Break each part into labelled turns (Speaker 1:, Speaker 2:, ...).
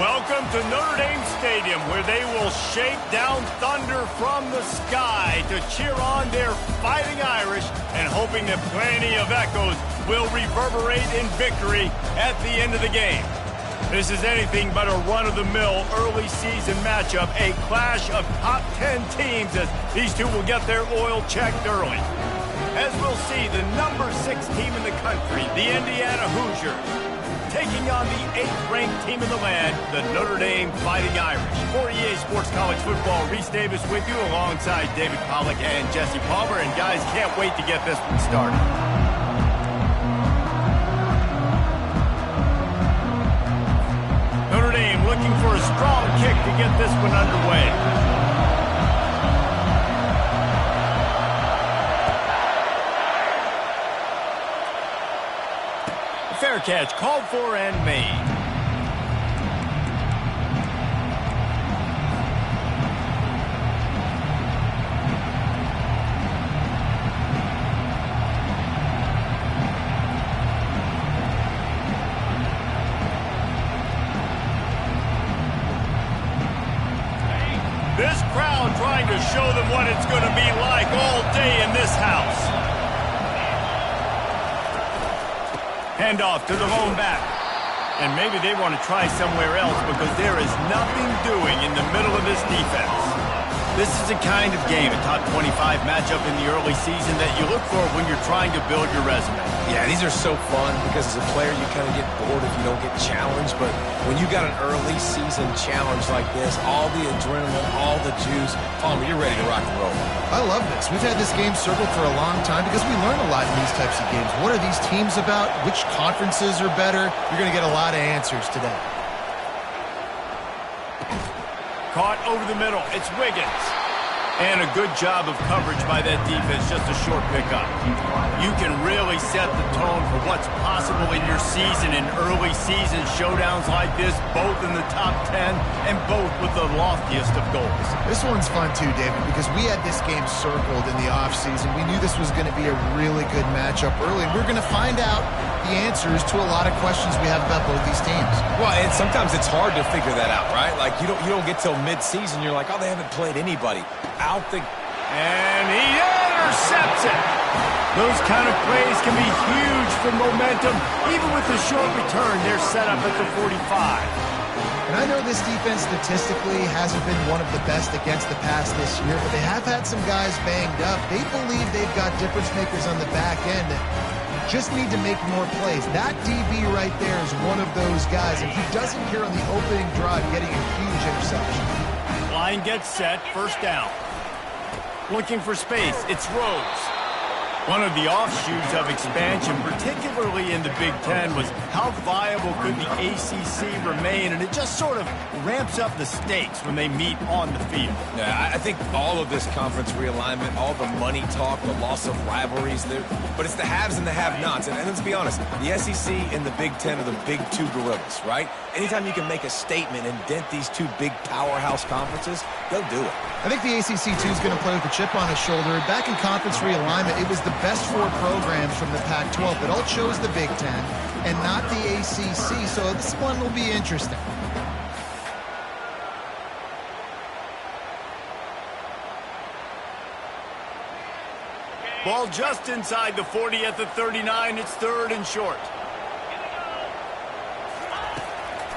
Speaker 1: Welcome to Notre Dame Stadium, where they will shake down thunder from the sky to cheer on their Fighting Irish and hoping that plenty of echoes will reverberate in victory at the end of the game. This is anything but a run-of-the-mill early season matchup, a clash of top 10 teams as these two will get their oil checked early. As we'll see, the number 6 team in the country, the Indiana Hoosiers, taking on the 8th-ranked team in the land, the Notre Dame Fighting Irish. For EA Sports College Football, Reese Davis with you alongside David Pollack and Jesse Palmer. And guys, can't wait to get this one started. Notre Dame looking for a strong kick to get this one underway. Fair catch called for and made. This crowd trying to show them what it's going to be like all day in this house. Handoff to the lone back. And maybe they want to try somewhere else because there is nothing doing in the middle of this defense. This is the kind of game, a top 25 matchup in the early season, that you look for when you're trying to build your resume.
Speaker 2: Yeah, these are so fun because as a player you kind of get bored if you don't get challenged. But when you got an early season challenge like this, all the adrenaline, all the juice, Palmer, you're ready to rock and roll.
Speaker 3: I love this. We've had this game circled for a long time because we learn a lot in these types of games. What are these teams about? Which conferences are better? You're going to get a lot of answers today.
Speaker 1: Caught over the middle. It's Wiggins. And a good job of coverage by that defense, just a short pickup. You can really set the tone for what's possible in your season in early season showdowns like this, both in the top 10 and both with the loftiest of goals.
Speaker 3: This one's fun too, David, because we had this game circled in the offseason. We knew this was going to be a really good matchup early. We're going to find out the answers to a lot of questions we have about both these teams.
Speaker 2: Well, and sometimes it's hard to figure that out, right? Like you don't get till mid-season, you're like, oh, they haven't played anybody.
Speaker 1: And he intercepts it. Those kind of plays can be huge for momentum. Even with the short return, they're set up at the 45.
Speaker 3: And I know this defense statistically hasn't been one of the best against the pass this year, but they have had some guys banged up. They believe they've got difference makers on the back end that just need to make more plays. That DB right there is one of those guys, and he does it here on the opening drive, getting a huge interception.
Speaker 1: Line gets set, first down. Looking for space, it's Rhodes. One of the offshoots of expansion, particularly in the Big Ten, was how viable could the ACC remain, and it just sort of ramps up the stakes when they meet on the field.
Speaker 2: Yeah, I think all of this conference realignment, all the money talk, the loss of rivalries, but it's the haves and the have-nots. And let's be honest, the SEC and the Big Ten are the big two gorillas, right? Anytime you can make a statement and dent these two big powerhouse conferences, they'll do it.
Speaker 3: I think the ACC, too, is going to play with a chip on his shoulder. Back in conference realignment, it was the best 4 programs from the Pac-12 that all chose the Big Ten and not the ACC, so this one will be interesting.
Speaker 1: Ball just inside the 40 at the 39. It's 3rd and short.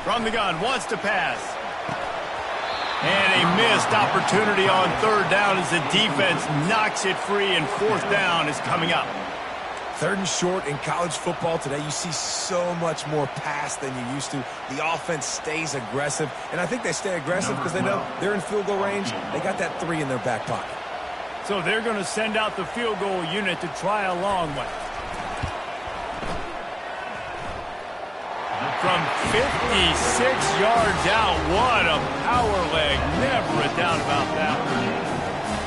Speaker 1: From the gun, wants to pass. And a missed opportunity on 3rd down as the defense knocks it free, and 4th down is coming up.
Speaker 2: 3rd and short in college football today, you see so much more pass than you used to. The offense stays aggressive, and I think they stay aggressive because they know they're in field goal range. They got that 3 in their back pocket.
Speaker 1: So they're going to send out the field goal unit to try a long one. From 56 yards out, what a power leg. Never a doubt about that one.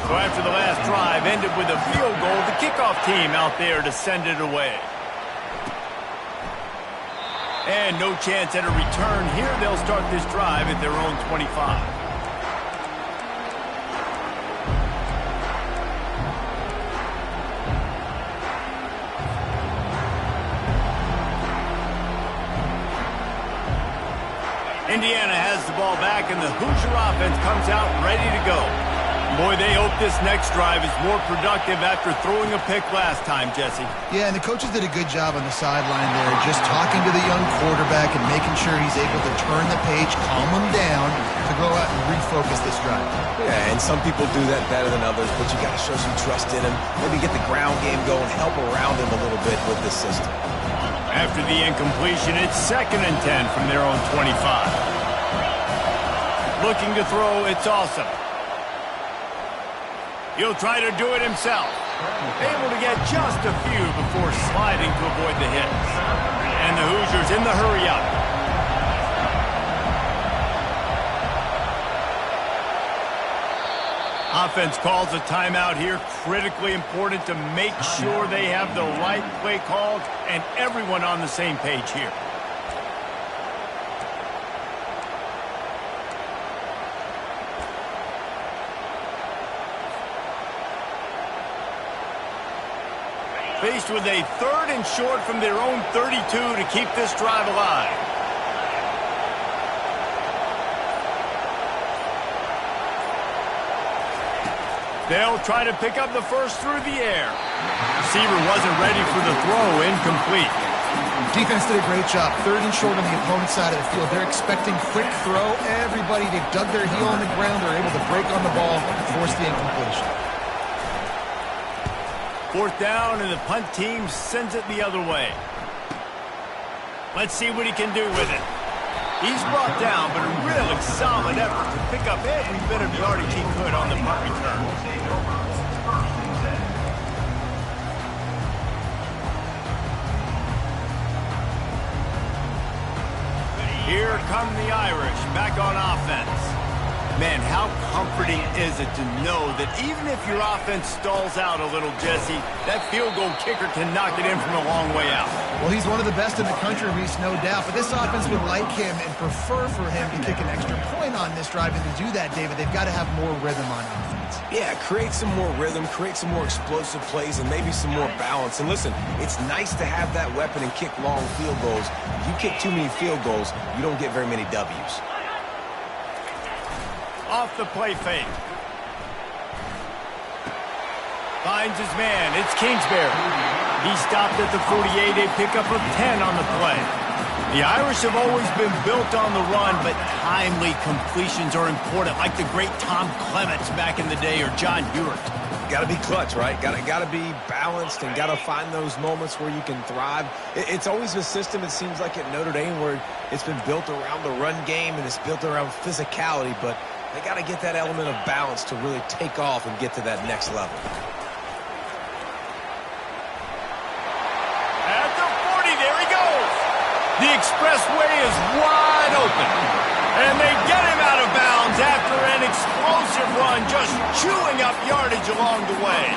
Speaker 1: So after the last drive ended with a field goal, the kickoff team out there to send it away. And no chance at a return here. They'll start this drive at their own 25. Indiana has the ball back, and the Hoosier offense comes out ready to go. Boy, they hope this next drive is more productive after throwing a pick last time, Jesse.
Speaker 3: Yeah, and the coaches did a good job on the sideline there, just talking to the young quarterback and making sure he's able to turn the page, calm him down, to go out and refocus this drive.
Speaker 2: Yeah, and some people do that better than others, but you got to show some trust in him. Maybe get the ground game going, help around him a little bit with this system.
Speaker 1: After the incompletion, it's 2nd and 10 from their own 25. Looking to throw, it's Awesome. He'll try to do it himself. Able to get just a few before sliding to avoid the hits. And the Hoosiers in the hurry-up. Offense calls a timeout here. Critically important to make sure they have the right play called and everyone on the same page here. Faced with a 3rd and short from their own 32 to keep this drive alive. They'll try to pick up the first through the air. Receiver wasn't ready for the throw, incomplete.
Speaker 3: Defense did a great job. 3rd and short on the opponent's side of the field. They're expecting quick throw. Everybody, they dug their heel on the ground. They're able to break on the ball and force the incompletion.
Speaker 1: 4th down, and the punt team sends it the other way. Let's see what he can do with it. He's brought down, but a really solid effort to pick up every bit of yardage he could on the punt return. Here come the Irish back on offense. Man, how comforting is it to know that even if your offense stalls out a little, Jesse, that field goal kicker can knock it in from a long way out.
Speaker 3: Well, he's one of the best in the country, Reese, no doubt. But this offense would like him and prefer for him to kick an extra point on this drive. And to do that, David, they've got to have more rhythm on offense.
Speaker 2: Yeah, create some more rhythm, create some more explosive plays, and maybe some more balance. And listen, it's nice to have that weapon and kick long field goals. If you kick too many field goals, you don't get very many W's.
Speaker 1: Off the play fake. Finds his man. It's Kingsbury. He stopped at the 48, a pickup of 10 on the play. The Irish have always been built on the run, but timely completions are important, like the great Tom Clements back in the day or John Hewitt.
Speaker 2: Got to be clutch, right? Got to be balanced and got to find those moments where you can thrive. It's always a system, it seems like, at Notre Dame where it's been built around the run game and it's built around physicality, but they got to get that element of balance to really take off and get to that next level.
Speaker 1: At the 40, there he goes. The expressway is wide open. And they get him out of bounds after an explosive run, just chewing up yardage along the way.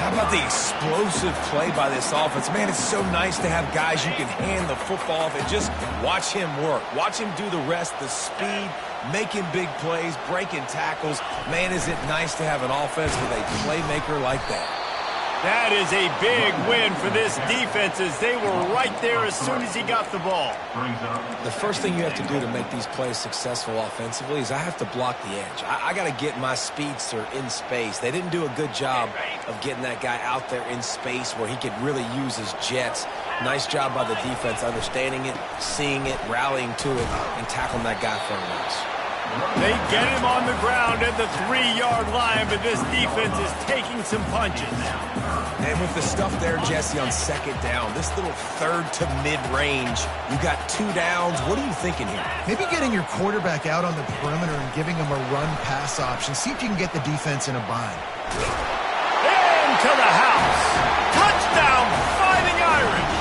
Speaker 2: How about the explosive play by this offense? Man, it's so nice to have guys you can hand the football off and just watch him work. Watch him do the rest, the speed, making big plays, breaking tackles. Man, is it nice to have an offense with a playmaker like that.
Speaker 1: That is a big win for this defense as they were right there as soon as he got the ball.
Speaker 2: The first thing you have to do to make these plays successful offensively is I have to block the edge. I got to get my speedster in space. They didn't do a good job of getting that guy out there in space where he could really use his jets. Nice job by the defense understanding it, seeing it, rallying to it, and tackling that guy for a loss.
Speaker 1: They get him on the ground at the 3-yard line, but this defense is taking some punches.
Speaker 2: And with the stuff there, Jesse, on 2nd down, this little 3rd to mid-range, you got 2 downs. What are you thinking here?
Speaker 3: Maybe getting your quarterback out on the perimeter and giving him a run-pass option. See if you can get the defense in a bind.
Speaker 1: Into the house. Touchdown, Fighting Irish.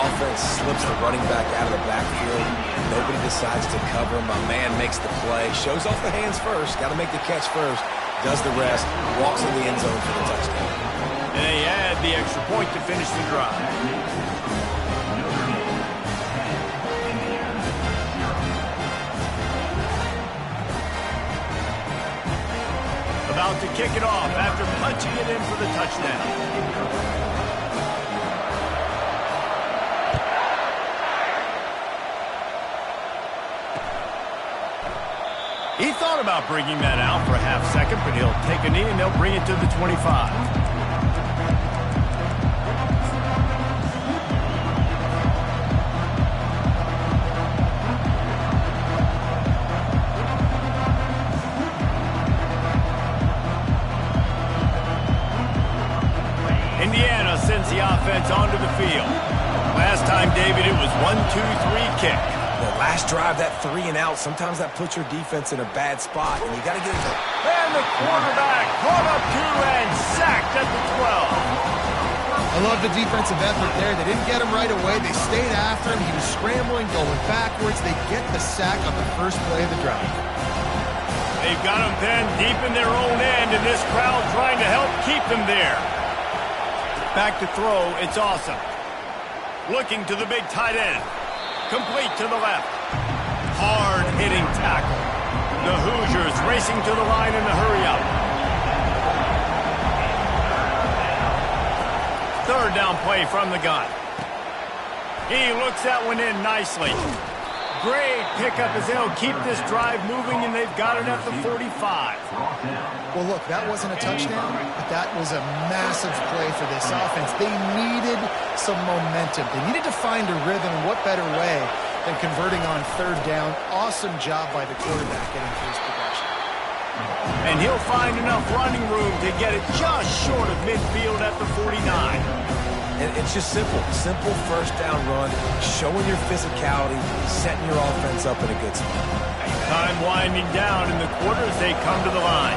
Speaker 2: Offense slips the running back out of the backfield. Nobody decides to cover him. My man makes the play. Shows off the hands first. Got to make the catch first. Does the rest. Walks in the end zone for the touchdown.
Speaker 1: And they add the extra point to finish the drive. About to kick it off after punching it in for the touchdown. thought about bringing that out for a half second, but he'll take a knee and they'll bring it to the 25. Indiana sends the offense onto the field. Last time, David, it was 1-2-3 kick.
Speaker 2: The last drive, that 3 and out, sometimes that puts your defense in a bad spot, and you got to get it to...
Speaker 1: And the quarterback brought up 2 and sacked at the 12.
Speaker 3: I love the defensive effort there. They didn't get him right away. They stayed after him. He was scrambling, going backwards. They get the sack on the first play of the drive.
Speaker 1: They've got him pinned deep in their own end, and this crowd trying to help keep them there. Back to throw, it's Awesome. Looking to the big tight end. Complete to the left. Hard-hitting tackle. The Hoosiers racing to the line in the hurry-up. Third down play from the gun. He looks that one in nicely. Great pickup as they'll keep this drive moving, and they've got it at the 45.
Speaker 3: Well, look, that wasn't a touchdown, but that was a massive play for this offense. They needed some momentum. They needed to find a rhythm, and what better way than converting on third down. Awesome job by the quarterback getting through his progression.
Speaker 1: And he'll find enough running room to get it just short of midfield at the 49.
Speaker 2: And it's just simple. Simple first down run, showing your physicality, setting your offense up in a good spot.
Speaker 1: Time winding down in the quarter as they come to the line.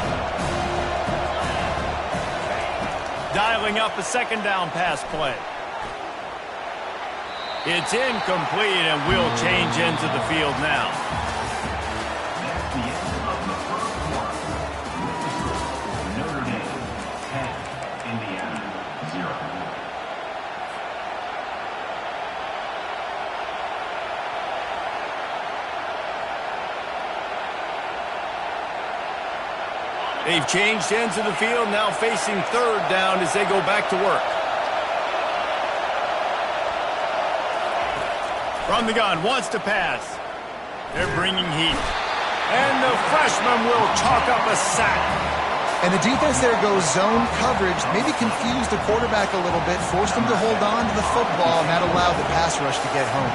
Speaker 1: Dialing up a second down pass play. It's incomplete, and we'll change into the field now.
Speaker 4: Notre Dame 10, Indiana 0.
Speaker 1: They've changed ends of the field, now facing third down as they go back to work. From the gun, wants to pass. They're bringing heat. And the freshman will chalk up a sack.
Speaker 3: And the defense there goes zone coverage, maybe confused the quarterback a little bit, forced him to hold on to the football, and that allowed the pass rush to get home.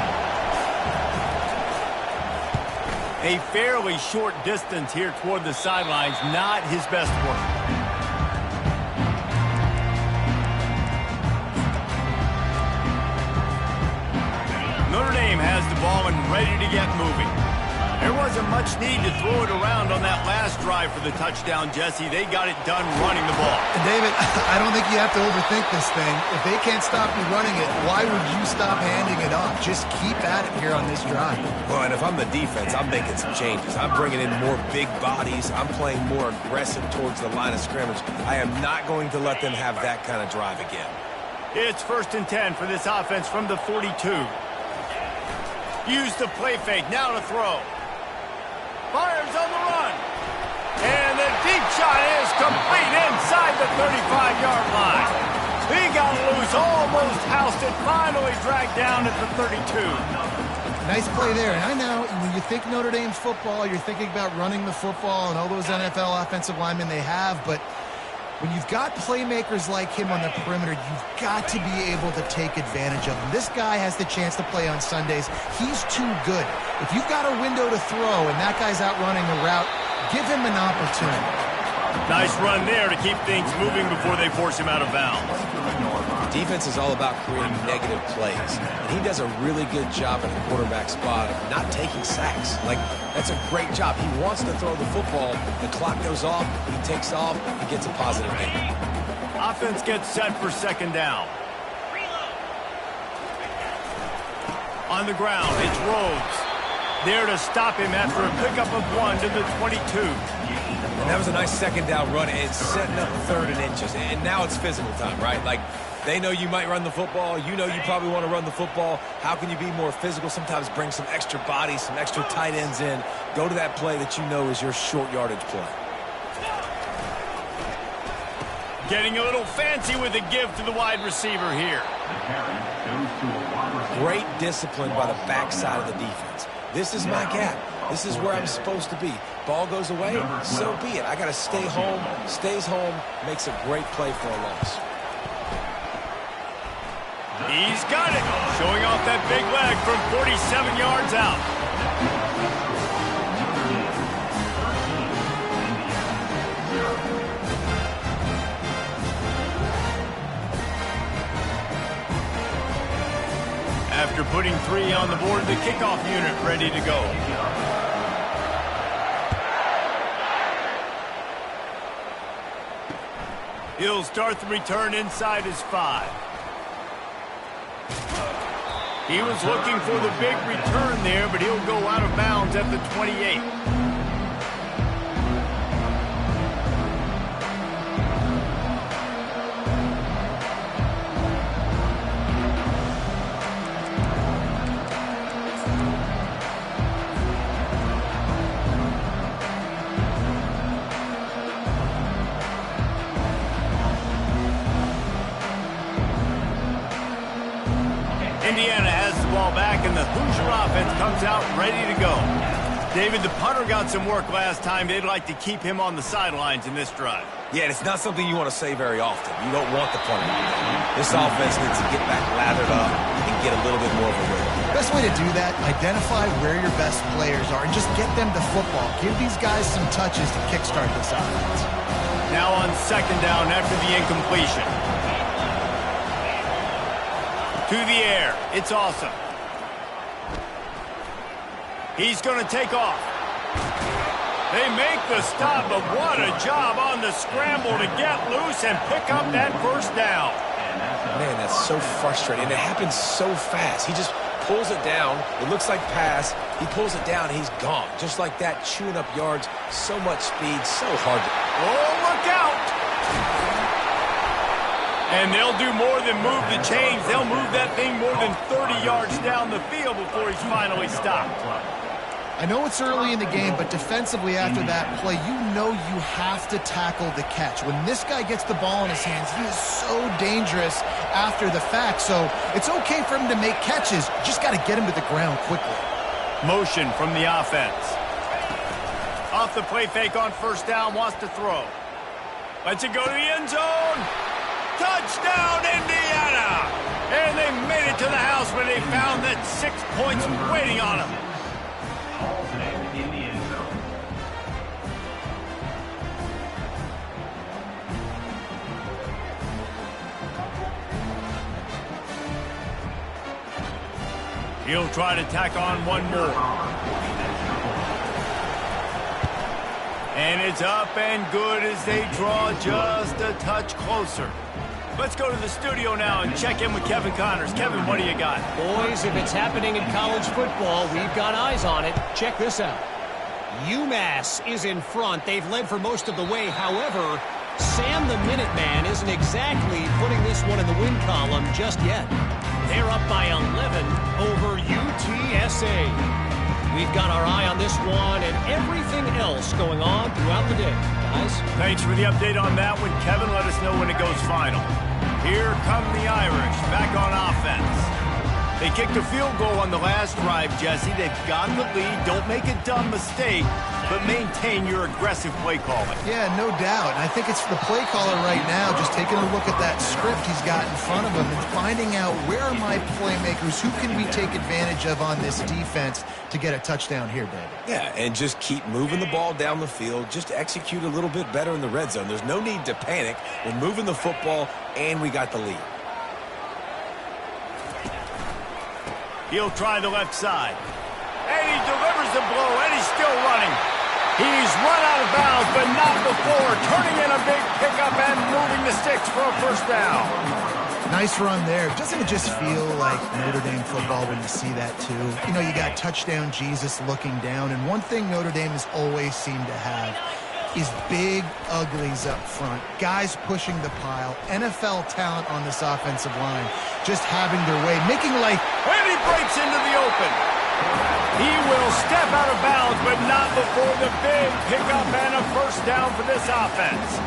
Speaker 1: A fairly short distance here toward the sidelines, not his best work. Notre Dame has the ball and ready to get moving. There wasn't much need to throw it around on that last drive for the touchdown, Jesse. They got it done running the ball.
Speaker 3: And David, I don't think you have to overthink this thing. If they can't stop you running it, why would you stop handing it off? Just keep at it here on this drive.
Speaker 2: Well, and if I'm the defense, I'm making some changes. I'm bringing in more big bodies. I'm playing more aggressive towards the line of scrimmage. I am not going to let them have that kind of drive again.
Speaker 1: It's 1st and 10 for this offense from the 42. Use the play fake, now to throw. Fires on the run. And the deep shot is complete inside the 35-yard line. He got loose, almost housed it, finally dragged down at the 32.
Speaker 3: Nice play there. And I know when you think Notre Dame's football, you're thinking about running the football and all those NFL offensive linemen they have, but when you've got playmakers like him on the perimeter, you've got to be able to take advantage of him. This guy has the chance to play on Sundays. He's too good. If you've got a window to throw and that guy's out running a route, give him an opportunity.
Speaker 1: Nice run there to keep things moving before they force him out of bounds.
Speaker 2: Defense is all about creating negative plays, and he does a really good job at the quarterback spot of not taking sacks. Like, that's a great job. He wants to throw the football. The clock goes off. He takes off. He gets a positive gain.
Speaker 1: Offense gets set for second down. On the ground, it's Rhodes. There to stop him after a pickup of 1 to the 22.
Speaker 2: And that was a nice second down run. It's setting up 3rd and inches. And now it's physical time, right? Like, they know you might run the football. You know you probably want to run the football. How can you be more physical? Sometimes bring some extra bodies, some extra tight ends in. Go to that play that you know is your short yardage play.
Speaker 1: Getting a little fancy with a give to the wide receiver here.
Speaker 2: Great discipline by the backside of the defense. This is my gap. This is where I'm supposed to be. Ball goes away, so be it. I got to stay home. Stays home, makes a great play for a loss.
Speaker 1: He's got it. Showing off that big leg from 47 yards out. After putting 3 on the board, the kickoff unit ready to go. He'll start the return inside his 5. He was looking for the big return there, but he'll go out of bounds at the 28. Indiana has the ball back, and the Hoosier offense comes out ready to go. David, the punter got some work last time. They'd like to keep him on the sidelines in this drive.
Speaker 2: Yeah, it's not something you want to say very often. You don't want the punter to do that. This offense needs to get back lathered up and get a little bit more of a rhythm.
Speaker 3: Best way to do that, identify where your best players are and just get them the football. Give these guys some touches to kickstart this offense.
Speaker 1: Now on second down after the incompletion. To the air. It's awesome. He's going to take off. They make the stop, but what a job on the scramble to get loose and pick up that first down.
Speaker 2: Man, that's so frustrating. It happens so fast. He just pulls it down. It looks like pass. He pulls it down, and he's gone. Just like that, chewing up yards. So much speed, so hard to...
Speaker 1: Oh, look out! And they'll do more than move the chains. They'll move that thing more than 30 yards down the field before he's finally stopped.
Speaker 3: I know it's early in the game, but defensively after that play, you know you have to tackle the catch. When this guy gets the ball in his hands, he is so dangerous after the fact. So it's okay for him to make catches. Just got to get him to the ground quickly.
Speaker 1: Motion from the offense. Off the play fake on first down, wants to throw. Lets it go to the end zone. Touchdown, Indiana! And they made it to the house when they found that 6 points waiting on them.
Speaker 4: In the end zone.
Speaker 1: He'll try to tack on one more. And it's up and good as they draw just a touch closer. Let's go to the studio now and check in with Kevin Connors. Kevin, what do you got?
Speaker 5: Boys, if it's happening in college football, we've got eyes on it. Check this out. UMass is in front. They've led for most of the way. However, Sam the Minuteman isn't exactly putting this one in the win column just yet. They're up by 11 over UTSA. We've got our eye on this one and everything else going on throughout the day, guys.
Speaker 1: Thanks for the update on that one, Kevin. Let us know when it goes final. Here come the Irish, back on offense. They kicked a field goal on the last drive, Jesse. They've got the lead. Don't make a dumb mistake, but maintain your aggressive play calling.
Speaker 3: Yeah, no doubt. And I think it's the play caller right now just taking a look at that script he's got in front of him and finding out where are my playmakers, who can we take advantage of on this defense to get a touchdown here, David.
Speaker 2: Yeah, and just keep moving the ball down the field. Just execute a little bit better in the red zone. There's no need to panic. We're moving the football, and we got the lead.
Speaker 1: He'll try the left side. And he delivers the blow, and he's still running. He's run out of bounds, but not before. Turning in a big pickup and moving the sticks for a first down.
Speaker 3: Nice run there. Doesn't it just feel like Notre Dame football when you see that, too? You know, you got touchdown Jesus looking down, and one thing Notre Dame has always seemed to have is big uglies up front. Guys pushing the pile. NFL talent on this offensive line. Just having their way. Making life.
Speaker 1: And he breaks into the open. He will step out of bounds, but not before the big pickup and a first down for this offense.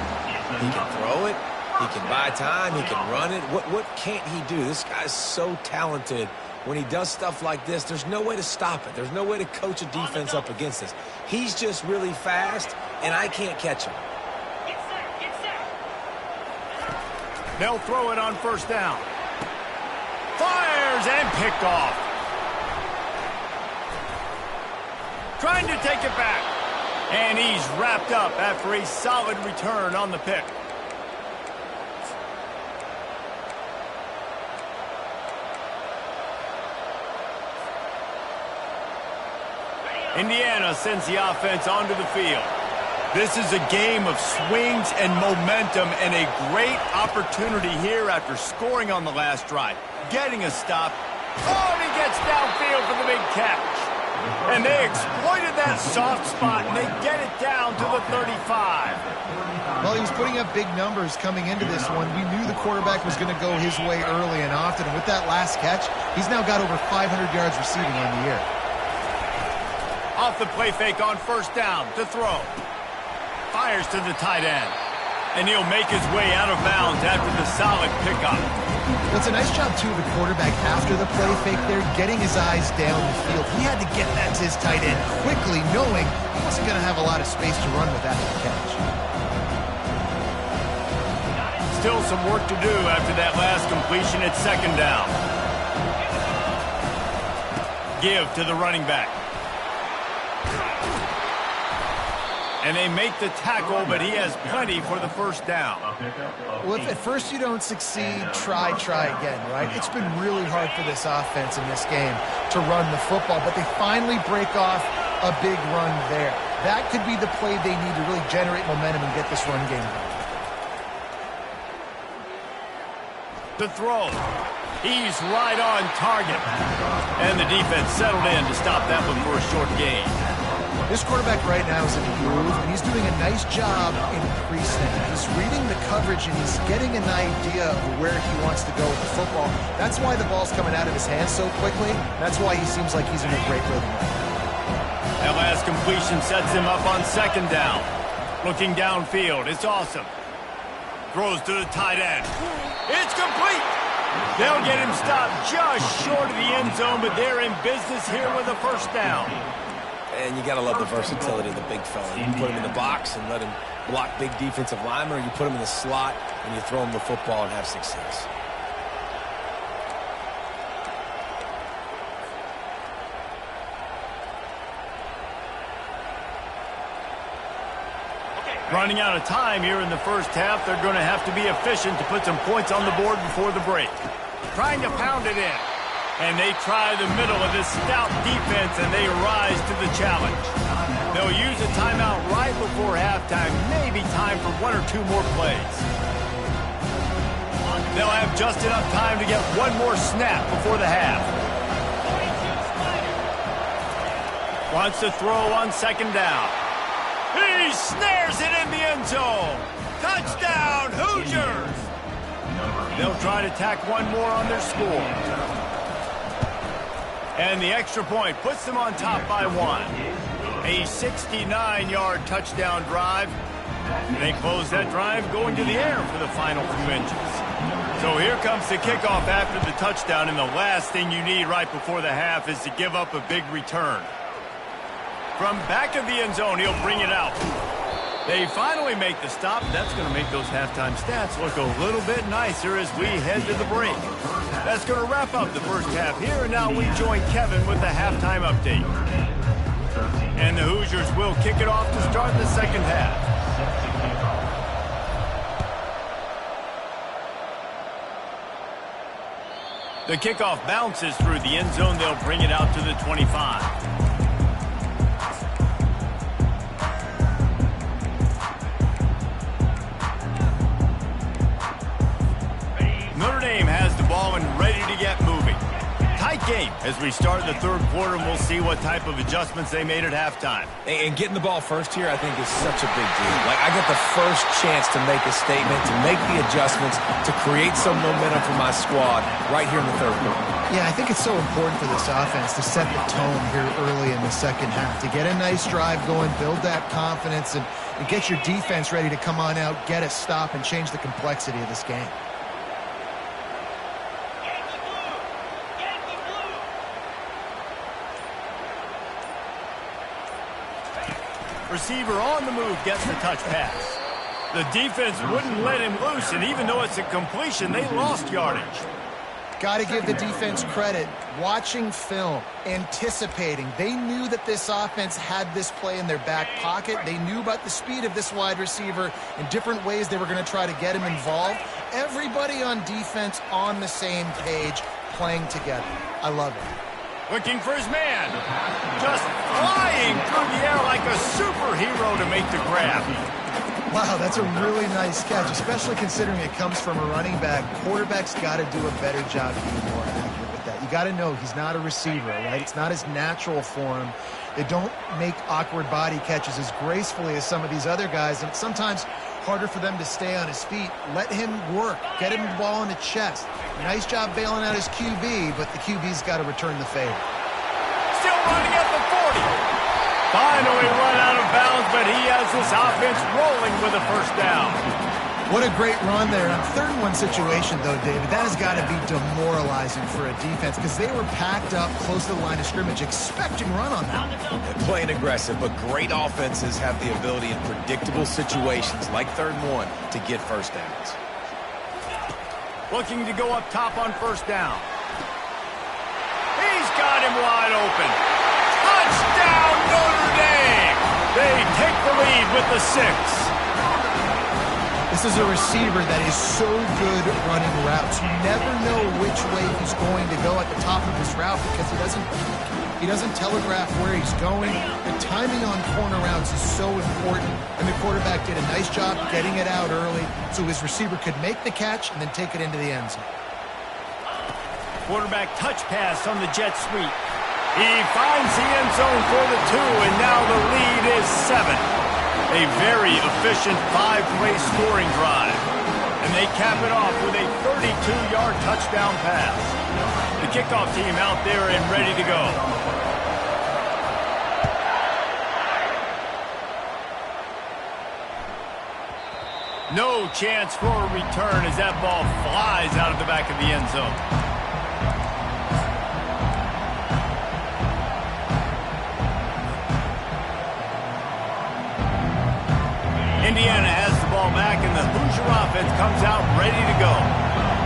Speaker 2: He can throw it. He can buy time. He can run it. What can't he do? This guy's so talented when he does stuff like this, there's no way to stop it. There's no way to coach a defense up against this. He's just really fast, and I can't catch him.
Speaker 1: They'll throw it on first down. Fires and picked off. Trying to take it back. And he's wrapped up after a solid return on the pick. Indiana sends the offense onto the field. This is a game of swings and momentum and a great opportunity here after scoring on the last drive. Getting a stop. Oh, and he gets downfield for the big catch. And they exploited that soft spot, and they get it down to the 35.
Speaker 3: Well, he was putting up big numbers coming into this one. We knew the quarterback was going to go his way early and often. And with that last catch, he's now got over 500 yards receiving on the year.
Speaker 1: Off the play fake on first down to throw. Fires to the tight end. And he'll make his way out of bounds after the solid pickup.
Speaker 3: It's a nice job, too, of the quarterback after the play fake there, getting his eyes down the field. He had to get that to his tight end quickly, knowing he wasn't going to have a lot of space to run with that catch.
Speaker 1: Still some work to do after that last completion at second down. Give to the running back. And they make the tackle, but he has plenty for the first down.
Speaker 3: Well, if at first you don't succeed, try again, right? It's been really hard for this offense in this game to run the football, but they finally break off a big run there. That could be the play they need to really generate momentum and get this run game going.
Speaker 1: The throw. He's right on target. And the defense settled in to stop that one for a short gain.
Speaker 3: This quarterback right now is in a groove, and he's doing a nice job in pre-snap. He's reading the coverage, and he's getting an idea of where he wants to go with the football. That's why the ball's coming out of his hands so quickly. That's why he seems like he's in a great rhythm.
Speaker 1: That last completion sets him up on second down. Looking downfield, it's awesome. Throws to the tight end. It's complete. They'll get him stopped just short of the end zone, but they're in business here with a first down.
Speaker 2: And you got to love the versatility of the big fella. You can put him in the box and let him block big defensive linemen, or you put him in the slot and you throw him the football and have success.
Speaker 1: Running out of time here in the first half, they're going to have to be efficient to put some points on the board before the break. Trying to pound it in. And they try the middle of this stout defense, and they rise to the challenge. They'll use a timeout right before halftime, maybe time for one or two more plays. They'll have just enough time to get one more snap before the half. Wants to throw on second down. He snares it in the end zone. Touchdown, Hoosiers! They'll try to tack one more on their score. And the extra point puts them on top by one. A 69-yard touchdown drive. They close that drive going to the air for the final few inches. So here comes the kickoff after the touchdown, and the last thing you need right before the half is to give up a big return. From back of the end zone, he'll bring it out. They finally make the stop. That's going to make those halftime stats look a little bit nicer as we head to the break. That's going to wrap up the first half here, and now we join Kevin with the halftime update. And the Hoosiers will kick it off to start the second half. The kickoff bounces through the end zone. They'll bring it out to the 25. Notre Dame has the ball and ready to get moving. Tight game as we start the third quarter, and we'll see what type of adjustments they made at halftime.
Speaker 2: And getting the ball first here, I think, is such a big deal. Like, I get the first chance to make a statement, to make the adjustments, to create some momentum for my squad right here in the third quarter.
Speaker 3: Yeah, I think it's so important for this offense to set the tone here early in the second half, to get a nice drive going, build that confidence, and get your defense ready to come on out, get a stop, and change the complexity of this game.
Speaker 1: Receiver on the move gets the touch pass. The defense wouldn't let him loose, and even though it's a completion, they lost yardage.
Speaker 3: Got to give the defense credit. Watching film, anticipating. They knew that this offense had this play in their back pocket. They knew about the speed of this wide receiver and different ways they were going to try to get him involved. Everybody on defense on the same page, playing together. I love it.
Speaker 1: Looking for his man. Just flying through the air like a superhero to make the grab.
Speaker 3: Wow, that's a really nice catch, especially considering it comes from a running back. Quarterback's got to do a better job being more accurate with that. You got to know he's not a receiver, right? It's not his natural form. They don't make awkward body catches as gracefully as some of these other guys, and it's sometimes harder for them to stay on his feet. Let him work. Get him the ball in the chest. Nice job bailing out his QB, but the QB's got to return the favor.
Speaker 1: Still running at the 40. Finally run out of bounds, but he has this offense rolling with a first down.
Speaker 3: What a great run there. On 3rd-and-1 situation, though, David, that has got to be demoralizing for a defense because they were packed up close to the line of scrimmage, expecting run on them.
Speaker 2: They're playing aggressive, but great offenses have the ability in predictable situations like 3rd and 1 to get first downs.
Speaker 1: Looking to go up top on first down. He's got him wide open. Touchdown, Notre Dame! They take the lead with the 6.
Speaker 3: This is a receiver that is so good at running routes. You never know which way he's going to go at the top of his route because he doesn't telegraph where he's going. The timing on corner routes is so important, and the quarterback did a nice job getting it out early so his receiver could make the catch and then take it into the end zone.
Speaker 1: Quarterback touch pass on the jet sweep. He finds the end zone for the 2, and now the lead is 7. A very efficient 5-play scoring drive. And they cap it off with a 32-yard touchdown pass. The kickoff team out there and ready to go. No chance for a return as that ball flies out of the back of the end zone. Indiana has the ball back, and the Hoosier offense comes out ready to go.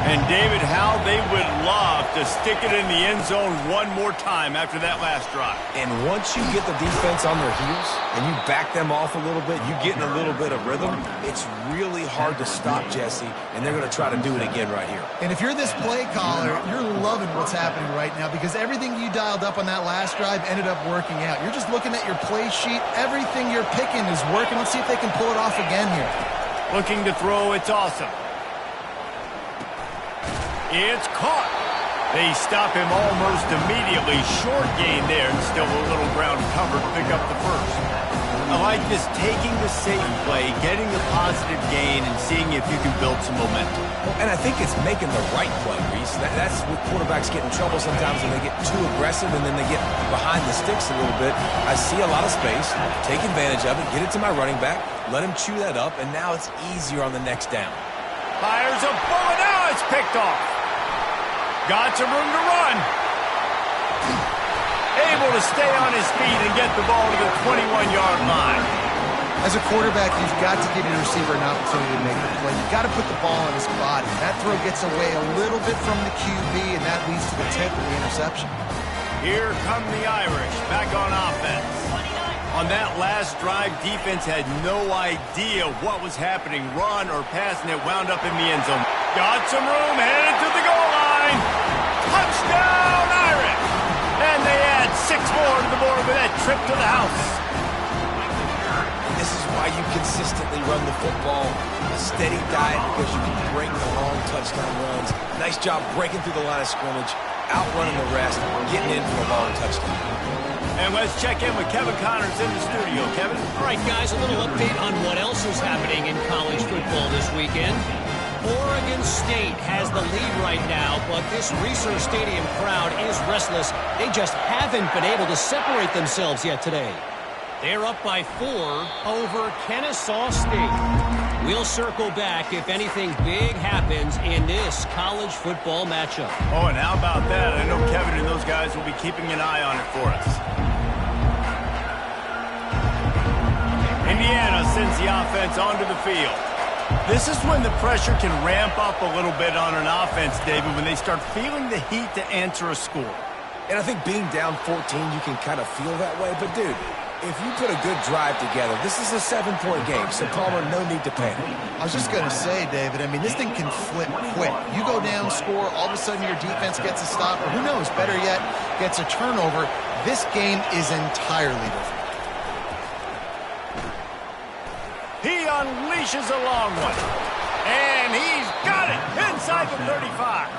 Speaker 1: And, David, how they would love to stick it in the end zone one more time after that last drive.
Speaker 2: And once you get the defense on their heels and you back them off a little bit, you get in a little bit of rhythm, it's really hard to stop Jesse, and they're going to try to do it again right here.
Speaker 3: And if you're this play caller, you're loving what's happening right now because everything you dialed up on that last drive ended up working out. You're just looking at your play sheet. Everything you're picking is working. Let's see if they can pull it off again here.
Speaker 1: Looking to throw, it's awesome. It's caught. They stop him almost immediately. Short gain there, and still a little ground covered to pick up the first. I like this, taking the safe play, getting the positive gain, and seeing if you can build some momentum.
Speaker 2: And I think it's making the right play, Reese. That's what quarterbacks get in trouble sometimes when they get too aggressive and then they get behind the sticks a little bit. I see a lot of space, take advantage of it, get it to my running back, let him chew that up, and now it's easier on the next down.
Speaker 1: Fires a bullet, now it's picked off. Got some room to run. Able to stay on his feet and get the ball to the 21-yard line.
Speaker 3: As a quarterback, you've got to give your receiver an opportunity to make the play. You've got to put the ball on his body. That throw gets away a little bit from the QB, and that leads to the tip of the interception.
Speaker 1: Here come the Irish back on offense. On that last drive, defense had no idea what was happening, run or pass, and it wound up in the end zone. Got some room, headed to the goal line. Touchdown, Irish! And they add 6 more to the board with that trip to the house.
Speaker 2: This is why you consistently run the football, a steady diet, because you can break the long touchdown runs. Nice job breaking through the line of scrimmage, outrunning the rest, getting in for a long touchdown.
Speaker 1: And let's check in with Kevin Connors in the studio. Kevin?
Speaker 5: All right, guys, a little update on what else is happening in college football this weekend. Oregon State has the lead right now, but this Reser Stadium crowd is restless. They just haven't been able to separate themselves yet today. They're up by 4 over Kennesaw State. We'll circle back if anything big happens in this college football matchup.
Speaker 1: Oh, and how about that? I know Kevin and those guys will be keeping an eye on it for us. Indiana sends the offense onto the field. This is when the pressure can ramp up a little bit on an offense, David, when they start feeling the heat to answer a score.
Speaker 2: And I think being down 14, you can kind of feel that way. But, dude, if you put a good drive together, this is a 7-point game, so Palmer, no need to panic.
Speaker 3: I was just going to say, David, I mean, this thing can flip quick. You go down, score, all of a sudden your defense gets a stop, or who knows, better yet, gets a turnover. This game is entirely different.
Speaker 1: He unleashes a long one. And he's got it inside the 35.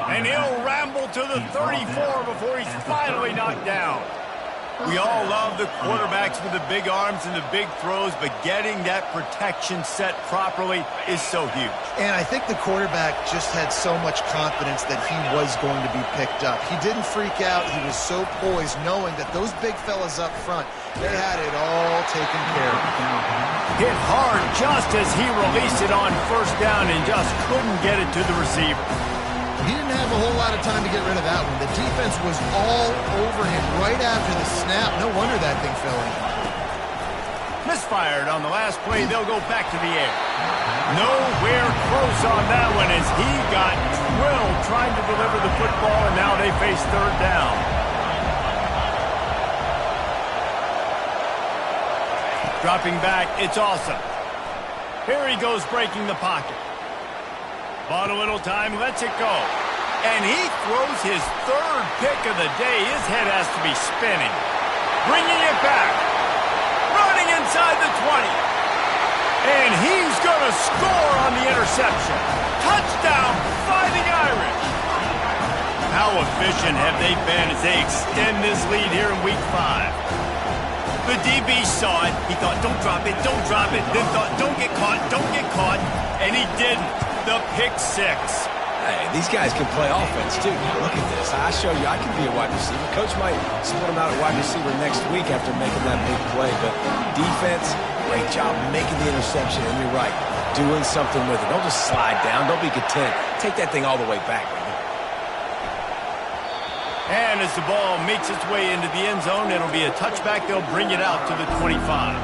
Speaker 1: And he'll ramble to the 34 before he's finally knocked down. We all love the quarterbacks with the big arms and the big throws, but getting that protection set properly is so huge.
Speaker 3: And I think the quarterback just had so much confidence that he was going to be picked up. He didn't freak out. He was so poised, knowing that those big fellas up front, they had it all taken care of.
Speaker 1: Hit hard just as he released it on first down and just couldn't get it to the receiver.
Speaker 3: He didn't have a whole lot of time to get rid of that one. The defense was all over him right after the snap. No wonder that thing fell in.
Speaker 1: Misfired on the last play. They'll go back to the air. Nowhere close on that one as he got drilled trying to deliver the football, and now they face third down. Dropping back, it's awesome. Here he goes breaking the pocket. Bought a little time, lets it go. And he throws his third pick of the day. His head has to be spinning. Bringing it back. Running inside the 20. And he's going to score on the interception. Touchdown, Fighting Irish. How efficient have they been as they extend this lead here in Week 5? The DB saw it. He thought, don't drop it, don't drop it. Then thought, don't get caught, don't get caught. And he didn't. The pick six.
Speaker 2: Hey, these guys can play offense, too. Now, look at this. I show you I can be a wide receiver. Coach might split him out at wide receiver next week after making that big play. But defense, great job making the interception. And you're right, doing something with it. Don't just slide down. Don't be content. Take that thing all the way back, baby.
Speaker 1: And as the ball makes its way into the end zone, it'll be a touchback. They'll bring it out to the 25.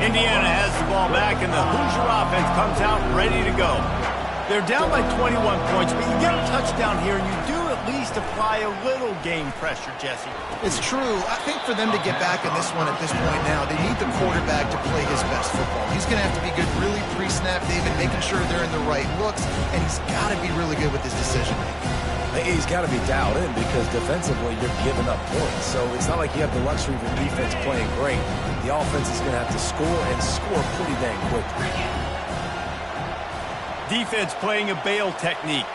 Speaker 1: Indiana has the ball back, and the Hoosier offense comes out ready to go. They're down by 21 points, but you get a touchdown here, and you do at least apply a little game pressure, Jesse.
Speaker 3: It's true. I think for them to get back in this one at this point now, they need the quarterback to play his best football. He's going to have to be good really pre-snap, David, making sure they're in the right looks, and he's got to be really good with his decision-making.
Speaker 2: He's got to be dialed in because defensively you're giving up points. So it's not like you have the luxury of your defense playing great. The offense is going to have to score and score pretty dang quickly.
Speaker 1: Defense playing a bail technique.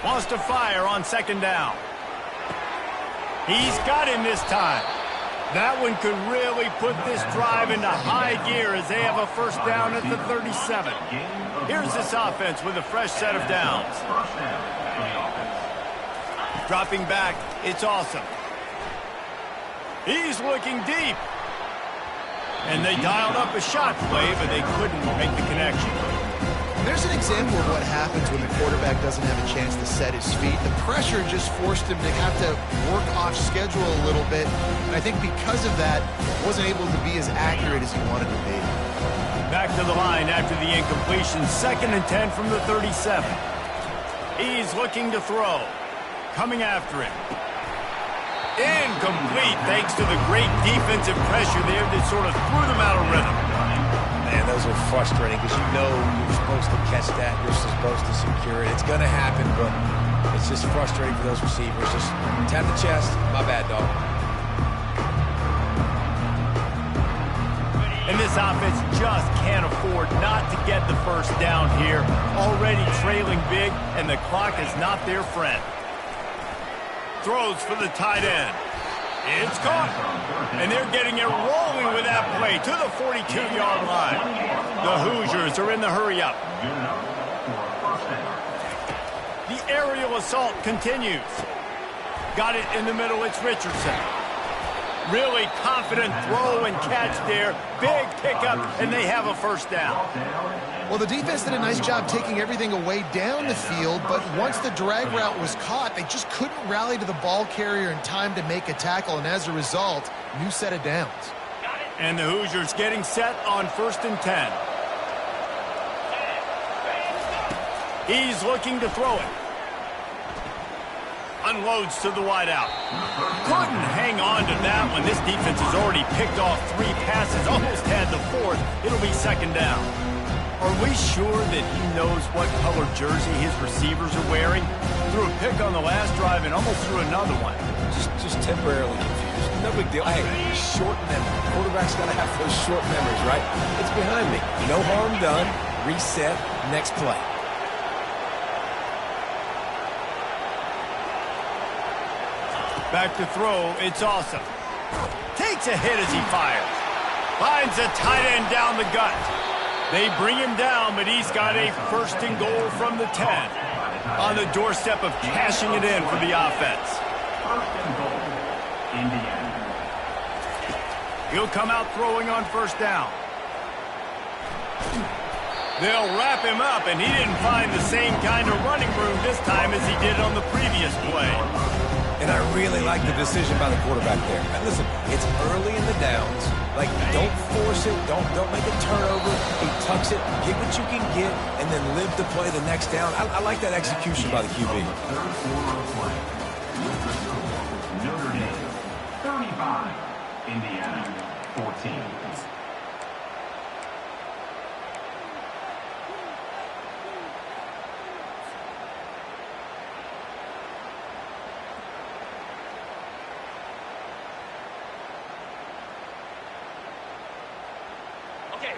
Speaker 1: Wants to fire on second down. He's got him this time. That one could really put this drive into high gear as they have a first down at the 37. Here's this offense with a fresh set of downs. Dropping back, it's awesome. He's looking deep. And they dialed up a shot play, but they couldn't make the connection.
Speaker 3: There's an example of what happens when the quarterback doesn't have a chance to set his feet. The pressure just forced him to have to work off schedule a little bit. And I think because of that, wasn't able to be as accurate as he wanted to be.
Speaker 1: Back to the line after the incompletion. 2nd and 10 from the 37. He's looking to throw. Coming after him. Incomplete thanks to the great defensive pressure there that sort of threw them out of rhythm.
Speaker 2: Man, those are frustrating because you know you're supposed to catch that. You're supposed to secure it. It's going to happen, but it's just frustrating for those receivers. Just tap the chest. My bad, dog.
Speaker 1: And this offense just can't afford not to get the first down here. Already trailing big, and the clock is not their friend. Throws for the tight end. It's caught. And they're getting it rolling with that play to the 42-yard line. The Hoosiers are in the hurry-up. The aerial assault continues. Got it in the middle. It's Richardson. Really confident throw and catch there. Big pickup, and they have a first down.
Speaker 3: Well, the defense did a nice job taking everything away down the field, but once the drag route was caught, they just couldn't rally to the ball carrier in time to make a tackle, and as a result, new set of downs.
Speaker 1: And the Hoosiers getting set on 1st and 10. He's looking to throw it. Unloads to the wideout. Couldn't hang on to that when this defense has already picked off 3 passes, almost had the 4th. It'll be 2nd down. Are we sure that he knows what color jersey his receivers are wearing? Threw a pick on the last drive and almost threw another one.
Speaker 2: Just temporarily confused. No big deal. Hey, short memory. Quarterback's got to have those short memories, right? It's behind me. No harm done. Reset. Next play.
Speaker 1: Back to throw, it's awesome. Takes a hit as he fires. Finds a tight end down the gut. They bring him down, but he's got a 1st and goal from the 10. On the doorstep of cashing it in for the offense.
Speaker 4: 1st and goal, Indiana.
Speaker 1: He'll come out throwing on 1st down. They'll wrap him up, and he didn't find the same kind of running room this time as he did on the previous play.
Speaker 2: And I really like the decision by the quarterback there. And listen, it's early in the downs. Like, don't force it. Don't make a turnover. He tucks it, get what you can get, and then live to play the next down. I like that execution by the QB.
Speaker 4: 3rd quarter of play. Notre Dame, 35. Indiana, 14.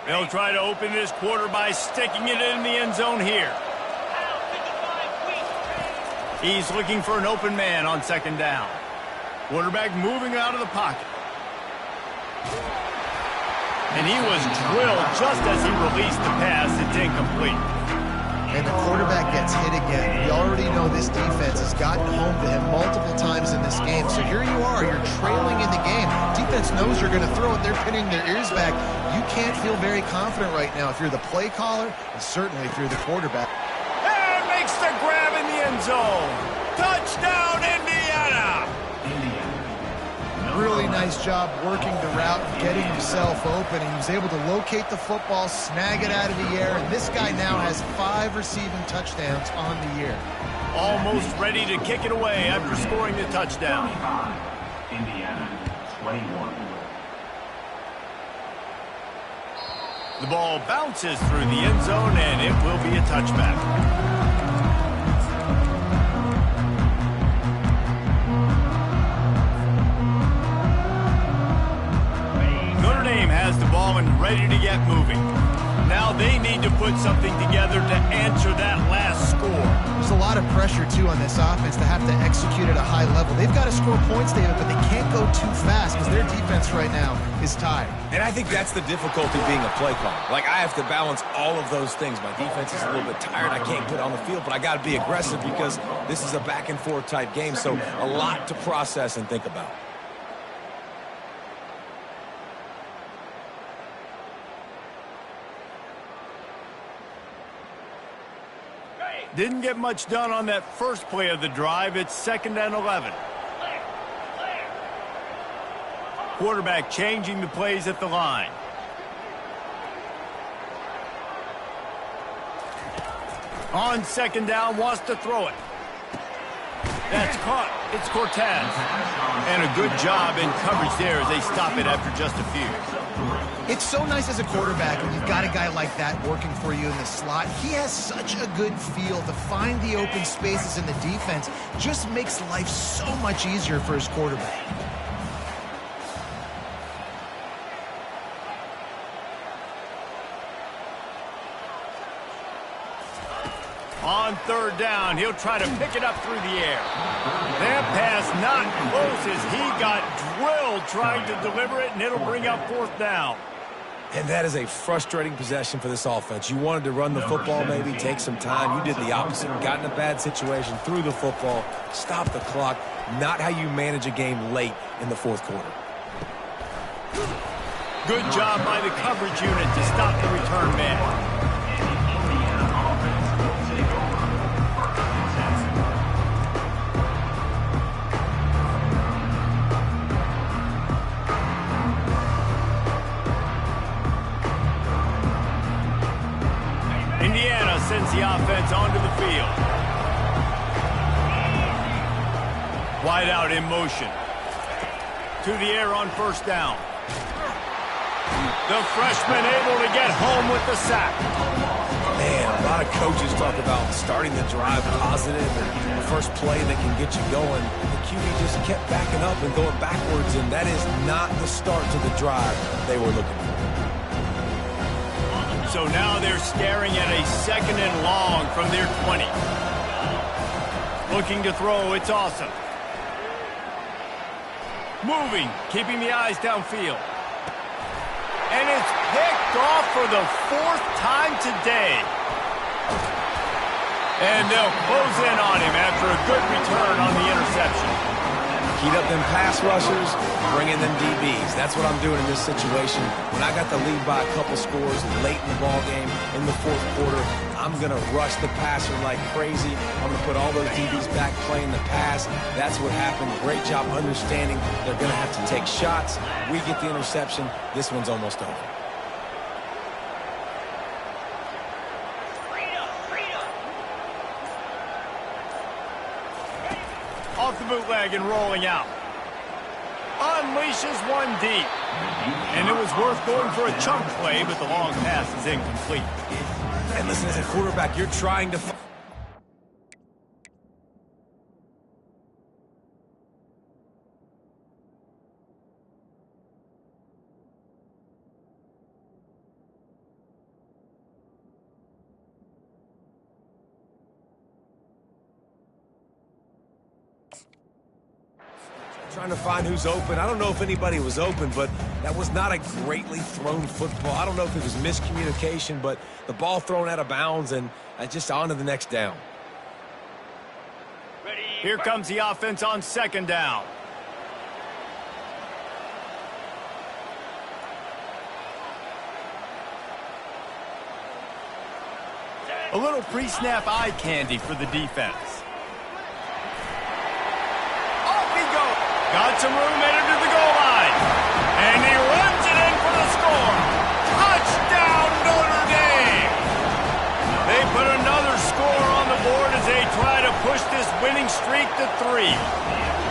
Speaker 1: They'll try to open this quarter by sticking it in the end zone here. He's looking for an open man on 2nd down. Quarterback moving out of the pocket. And he was drilled just as he released the pass. It's incomplete.
Speaker 3: And the quarterback gets hit again. We already know this defense has gotten home to him multiple times in this game. So here you are, you're trailing in the game. Defense knows you're going to throw it. They're pinning their ears back. You can't feel very confident right now if you're the play caller, and certainly if you're the quarterback.
Speaker 1: And makes the grab in the end zone. Touchdown, Indiana!
Speaker 3: Really nice job working the route and getting himself open. He was able to locate the football, snag it out of the air, and this guy now has 5 receiving touchdowns on the year.
Speaker 1: Almost ready to kick it away after scoring the touchdown.
Speaker 4: 25. Indiana, 21.
Speaker 1: The ball bounces through the end zone, and it will be a touchback. Has the ball and ready to get moving. Now they need to put something together to answer that last score.
Speaker 3: There's a lot of pressure, too, on this offense to have to execute at a high level. They've got to score points, David, but they can't go too fast because their defense right now is tired.
Speaker 2: And I think that's the difficulty being a play caller. Like, I have to balance all of those things. My defense is a little bit tired. I can't put it on the field, but I got to be aggressive because this is a back-and-forth type game, so a lot to process and think about.
Speaker 1: Didn't get much done on that first play of the drive. It's 2nd and 11. Quarterback changing the plays at the line. On 2nd down, wants to throw it. That's caught. It's Cortez. And a good job in coverage there as they stop it after just a few.
Speaker 3: It's so nice as a quarterback when you've got a guy like that working for you in the slot. He has such a good feel to find the open spaces in the defense. Just makes life so much easier for his quarterback.
Speaker 1: On 3rd down, he'll try to pick it up through the air. That pass not close as he got drilled trying to deliver it, and it'll bring up 4th down.
Speaker 2: And that is a frustrating possession for this offense. You wanted to run the football, maybe take some time. You did the opposite. Got in a bad situation, threw the football, stopped the clock. Not how you manage a game late in the 4th quarter.
Speaker 1: Good job by the coverage unit to stop the return man.
Speaker 4: Indiana offense will take over. First and
Speaker 1: 10. Indiana sends the offense onto the field. Wide out in motion. To the air on first down. The freshman able to get home with the sack.
Speaker 2: Man, a lot of coaches talk about starting the drive positive and the first play that can get you going. The QB just kept backing up and going backwards, and that is not the start to the drive they were looking for.
Speaker 1: So now they're staring at a 2nd and long from their 20. Looking to throw, it's awesome. Moving, keeping the eyes downfield. And it's picked off for the 4th time today. And they'll close in on him after a good return on the interception.
Speaker 2: Heat up them pass rushers, bring in them DBs. That's what I'm doing in this situation. When I got the lead by a couple scores late in the ball game in the 4th quarter, I'm going to rush the passer like crazy. I'm going to put all those DBs back playing the pass. That's what happened. Great job understanding they're going to have to take shots. We get the interception. This one's almost over.
Speaker 1: Off the bootleg and rolling out. Unleashes one deep. And it was worth going for a chunk play, but the long pass is incomplete.
Speaker 2: And listen, as a quarterback, you're trying to... Trying to find who's open. I don't know if anybody was open, but that was not a greatly thrown football. I don't know if it was miscommunication, but the ball thrown out of bounds and just on to the next down.
Speaker 1: Here comes the offense on 2nd down. A little pre-snap eye candy for the defense. Got some room headed to the goal line. And he runs it in for the score. Touchdown, Notre Dame. They put another score on the board as they try to push this winning streak to 3.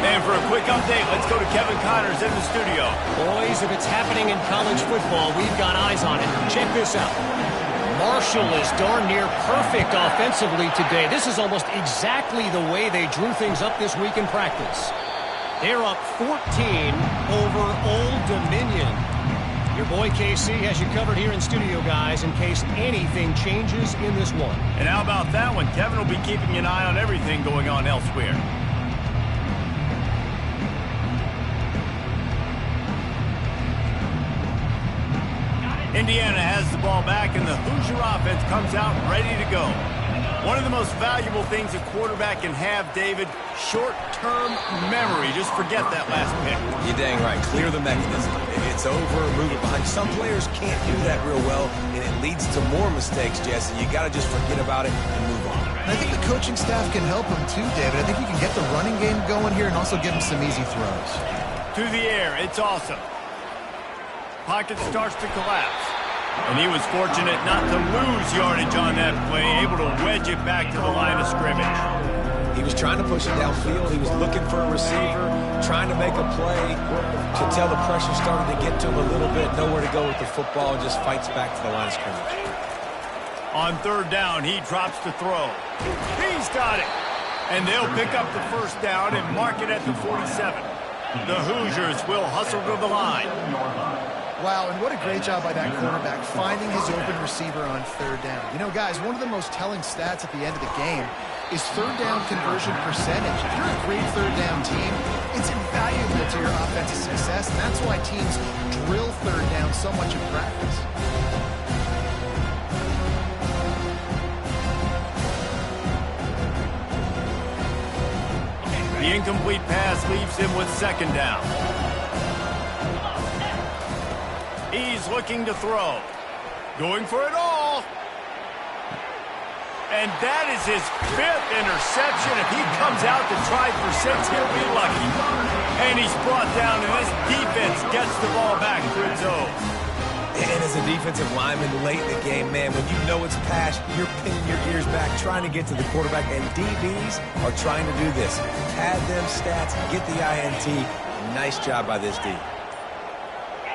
Speaker 1: And for a quick update, let's go to Kevin Connors in the studio.
Speaker 5: Boys, if it's happening in college football, we've got eyes on it. Check this out. Marshall is darn near perfect offensively today. This is almost exactly the way they drew things up this week in practice. They're up 14 over Old Dominion. Your boy KC has you covered here in studio, guys, in case anything changes in this one.
Speaker 1: And how about that one? Kevin will be keeping an eye on everything going on elsewhere. Indiana has the ball back, and the Hoosier offense comes out ready to go. One of the most valuable things a quarterback can have, David, short-term memory. Just forget that last pick.
Speaker 2: You're dang right. Clear the mechanism. It's over, move it behind. Some players can't do that real well, and it leads to more mistakes, Jesse. You got to just forget about it and move on.
Speaker 3: I think the coaching staff can help him too, David. I think you can get the running game going here and also give him some easy throws.
Speaker 1: To the air, it's awesome. Pocket starts to collapse. And he was fortunate not to lose yardage on that play, able to wedge it back to the line of scrimmage.
Speaker 2: He was trying to push it downfield. He was looking for a receiver, trying to make a play. Could tell the pressure started to get to him a little bit. Nowhere to go with the football, and just fights back to the line of scrimmage.
Speaker 1: On 3rd down, he drops to throw. He's got it. And they'll pick up the 1st down and mark it at the 47. The Hoosiers will hustle to the line.
Speaker 3: Wow, and what a great job by that quarterback, finding his open receiver on 3rd down. You know, guys, one of the most telling stats at the end of the game is 3rd down conversion percentage. If you're a great 3rd down team, it's invaluable to your offensive success, and that's why teams drill 3rd down so much in practice.
Speaker 1: The incomplete pass leaves him with 2nd down. is looking to throw. Going for it all. And that is his 5th interception. If he comes out to try for 6, he'll be lucky. And he's brought down, and this defense gets the ball back to its own.
Speaker 2: And as a defensive lineman late in the game, man, when you know it's pass, you're pinning your ears back, trying to get to the quarterback, and DBs are trying to do this. Pad them stats, get the INT. Nice job by this D.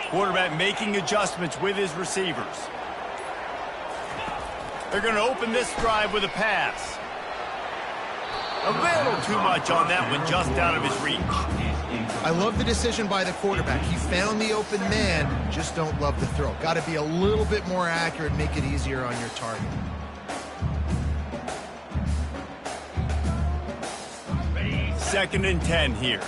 Speaker 1: Quarterback making adjustments with his receivers. They're going to open this drive with a pass. A little too much on that one, just out of his reach.
Speaker 3: I love the decision by the quarterback. He found the open man, just don't love the throw. Got to be a little bit more accurate, make it easier on your target.
Speaker 1: Second and 10 here.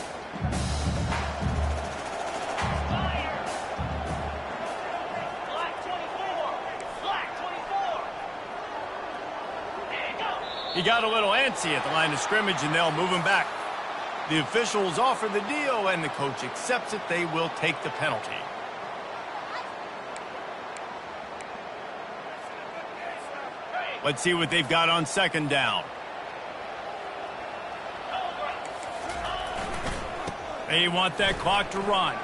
Speaker 1: He got a little antsy at the line of scrimmage, and they'll move him back. The officials offer the deal, and the coach accepts it. They will take the penalty. Let's see what they've got on second down. They want that clock to run.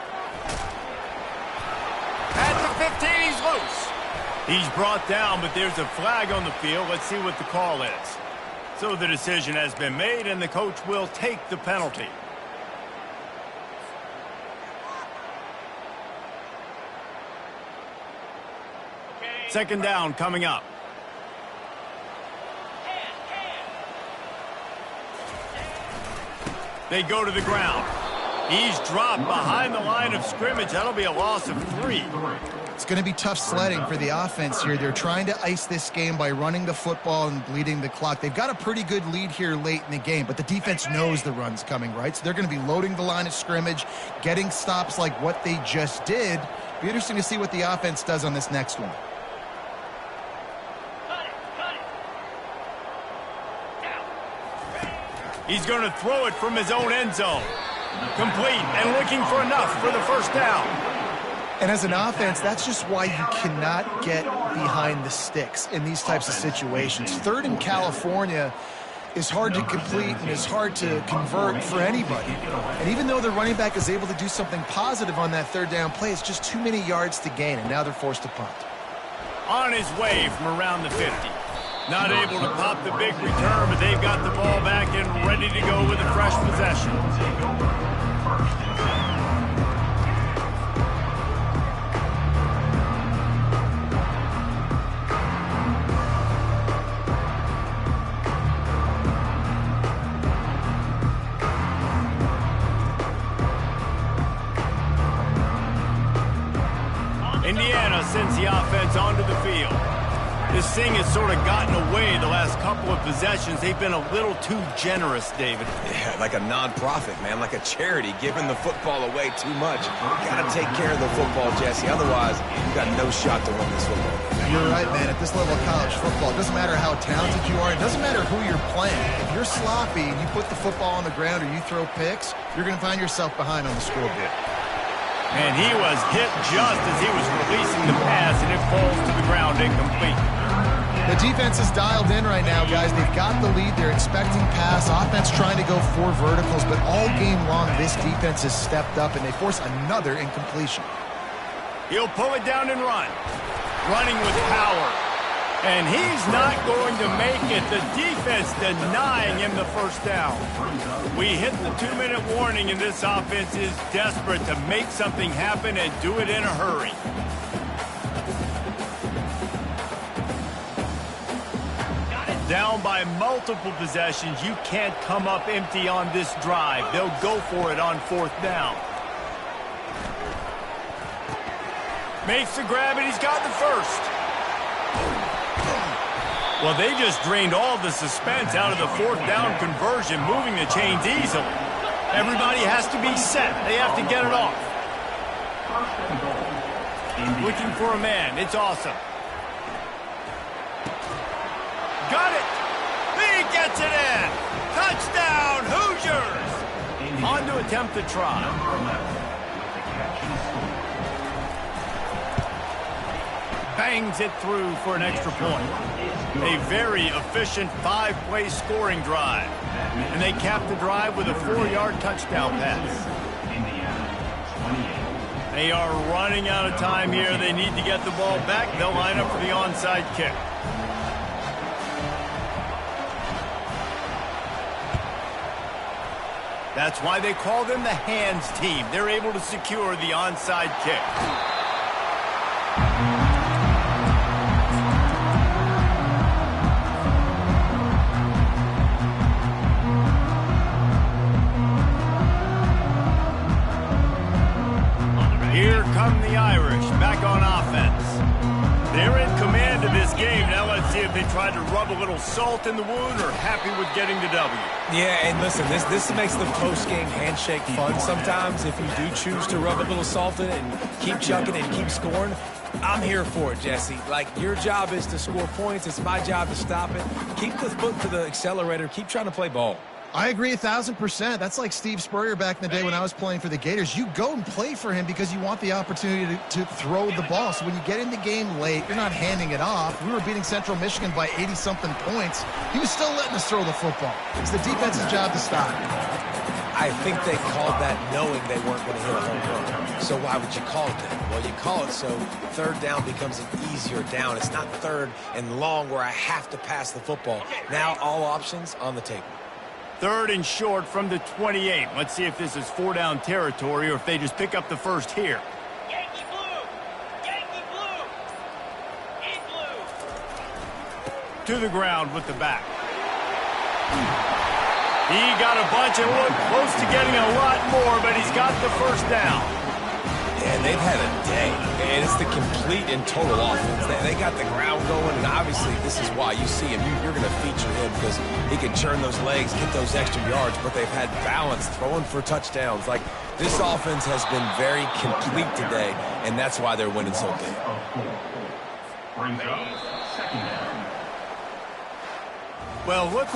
Speaker 1: At the 15, he's loose. He's brought down, but there's a flag on the field. Let's see what the call is. So the decision has been made, and the coach will take the penalty. Second down coming up. They go to the ground. He's dropped behind the line of scrimmage. That'll be a loss of 3.
Speaker 3: It's going to be tough sledding for the offense here. They're trying to ice this game by running the football and bleeding the clock. They've got a pretty good lead here late in the game, but the defense knows the run's coming, right? So they're going to be loading the line of scrimmage, getting stops like what they just did. Be interesting to see what the offense does on this next one.
Speaker 1: He's going to throw it from his own end zone. Complete and looking for enough for the first down.
Speaker 3: And as an offense, that's just why you cannot get behind the sticks in these types of situations. Third in California is hard to complete and is hard to convert for anybody. And even though the running back is able to do something positive on that third down play, it's just too many yards to gain, and now they're forced to punt.
Speaker 1: On his way from around the 50. Not able to pop the big return, but they've got the ball back and ready to go with a fresh possession. Indiana sends the offense onto the field. This thing has sort of gotten away the last couple of possessions. They've been a little too generous, David.
Speaker 2: Yeah, like a non-profit, man, like a charity, giving the football away too much. You got to take care of the football, Jesse. Otherwise, you got no shot to win this football.
Speaker 3: You're right, man. At this level of college football, it doesn't matter how talented you are. It doesn't matter who you're playing. If you're sloppy and you put the football on the ground or you throw picks, you're going to find yourself behind on the scoreboard.
Speaker 1: And he was hit just as he was releasing the pass, and it falls to the ground incomplete.
Speaker 3: The defense is dialed in right now, guys. They've got the lead. They're expecting pass. Offense trying to go 4 verticals, but all game long, this defense has stepped up, and they force another incompletion.
Speaker 1: He'll pull it down and run. Running with power. And he's not going to make it. The defense denying him the first down. We hit the 2-minute warning, and this offense is desperate to make something happen and do it in a hurry. Down by multiple possessions. You can't come up empty on this drive. They'll go for it on 4th down. Makes the grab, and he's got the first. Well, they just drained all the suspense out of the 4th down conversion, moving the chains easily. Everybody has to be set. They have to get it off. Looking for a man. It's awesome. Got it. He gets it in. Touchdown, Hoosiers. On to attempt the try. bangs it through for an extra point. A very efficient 5-play scoring drive. And they cap the drive with a 4-yard touchdown pass. They are running out of time here. They need to get the ball back. They'll line up for the onside kick. That's why they call them the hands team. They're able to secure the onside kick. Here come the Irish back on offense. They're in command of this game. Now let's see if they try to rub a little salt in the wound or happy with getting the W.
Speaker 2: Yeah, and listen, this makes the post-game handshake fun sometimes. If you do choose to rub a little salt in it and keep chucking and keep scoring, I'm here for it, Jesse. Like, your job is to score points. It's my job to stop it. Keep the foot to the accelerator. Keep trying to play ball.
Speaker 3: I agree 1,000%. That's like Steve Spurrier back in the day when I was playing for the Gators. You go and play for him because you want the opportunity to throw the ball. So when you get in the game late, you're not handing it off. We were beating Central Michigan by 80-something points. He was still letting us throw the football. It's the defense's job to stop.
Speaker 2: I think they called that knowing they weren't going to hit a home run. So why would you call it that? Well, you call it so third down becomes an easier down. It's not third and long where I have to pass the football. Now all options on the table.
Speaker 1: 3rd and short from the 28. Let's see if this is 4-down territory or if they just pick up the first here.
Speaker 4: Yankee blue! Yankee blue! Eat blue!
Speaker 1: To the ground with the back. He got a bunch and looked close to getting a lot more, but he's got the first down.
Speaker 2: And they've had a day, and it's the complete and total offense. They got the ground going, and obviously this is why you see him. You're going to feature him because he can churn those legs, get those extra yards, but they've had balance, throwing for touchdowns. Like, this offense has been very complete today, and that's why they're winning so big.
Speaker 4: Brings up 2nd down.
Speaker 1: Well, look